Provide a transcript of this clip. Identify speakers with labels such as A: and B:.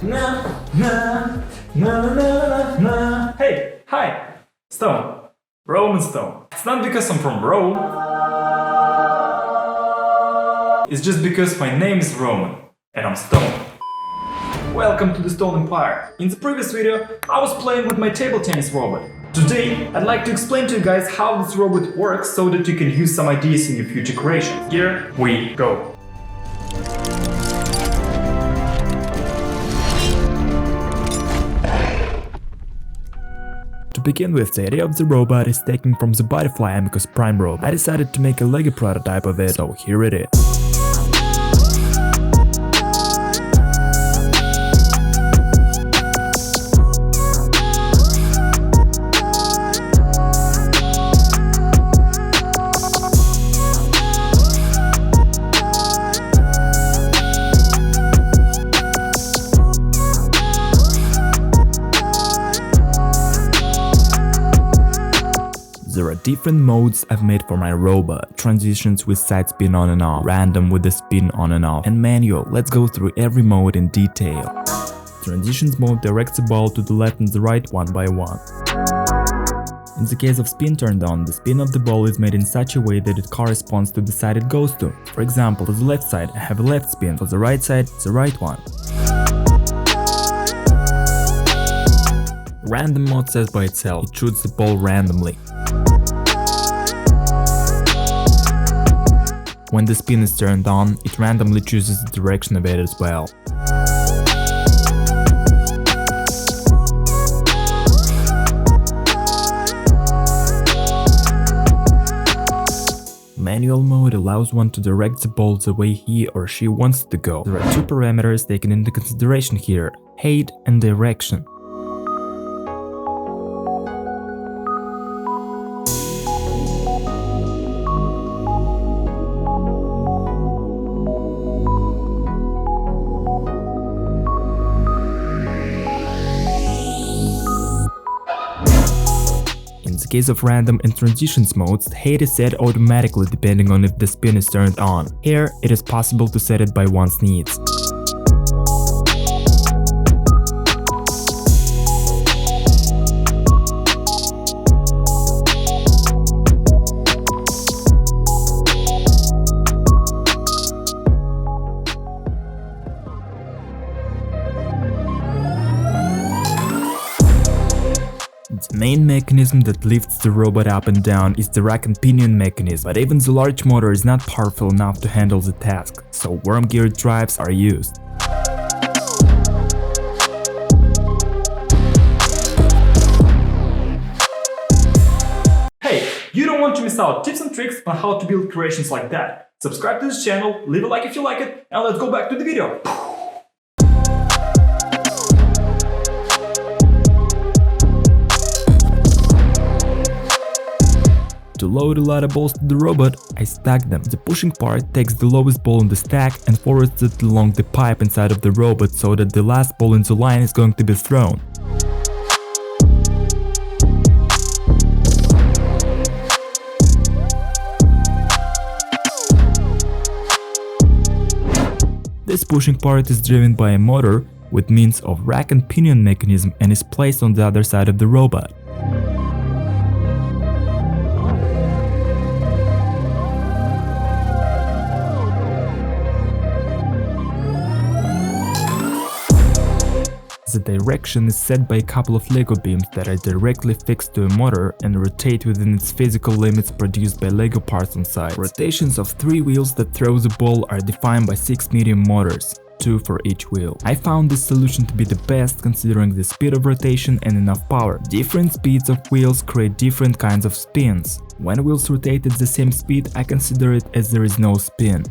A: Na, na, na, na, na, na. Hey, hi, Stone, Roman Stone. It's not because I'm from Rome. It's just because my name is Roman and I'm Stone. Welcome to the Stonempire. In the previous video, I was playing with my table tennis robot. Today, I'd like to explain to you guys how this robot works so that you can use some ideas in your future creations. Here we go.
B: To begin with, the idea of the robot is taken from the Butterfly Amicus Prime robot. I decided to make a Lego prototype of it, so here it is. There are different modes I've made for my robot: transitions with side spin on and off, random with the spin on and off, and manual. Let's go through every mode in detail. Transitions mode directs the ball to the left and the right one by one. In the case of spin turned on, the spin of the ball is made in such a way that it corresponds to the side it goes to. For example, for the left side I have a left spin, for the right side the right one. Random mode says by itself, it shoots the ball randomly. When the spin is turned on, it randomly chooses the direction of it as well. Manual mode allows one to direct the ball the way he or she wants it to go. There are two parameters taken into consideration here: height and direction. In the case of random and transitions modes, the height is set automatically depending on if the spin is turned on. Here, it is possible to set it by one's needs. The main mechanism that lifts the robot up and down is the rack and pinion mechanism, but even the large motor is not powerful enough to handle the task, so worm-geared drives are used.
A: Hey, you don't want to miss out tips and tricks on how to build creations like that. Subscribe to this channel, leave a like if you like it, and let's go back to the video.
B: To load a lot of balls to the robot, I stack them. The pushing part takes the lowest ball in the stack and forwards it along the pipe inside of the robot so that the last ball in the line is going to be thrown. This pushing part is driven by a motor with means of rack and pinion mechanism and is placed on the other side of the robot. The direction is set by a couple of Lego beams that are directly fixed to a motor and rotate within its physical limits produced by Lego parts on site. Rotations of 3 wheels that throw the ball are defined by 6 medium motors, 2 for each wheel. I found this solution to be the best considering the speed of rotation and enough power. Different speeds of wheels create different kinds of spins. When wheels rotate at the same speed, I consider it as there is no spin.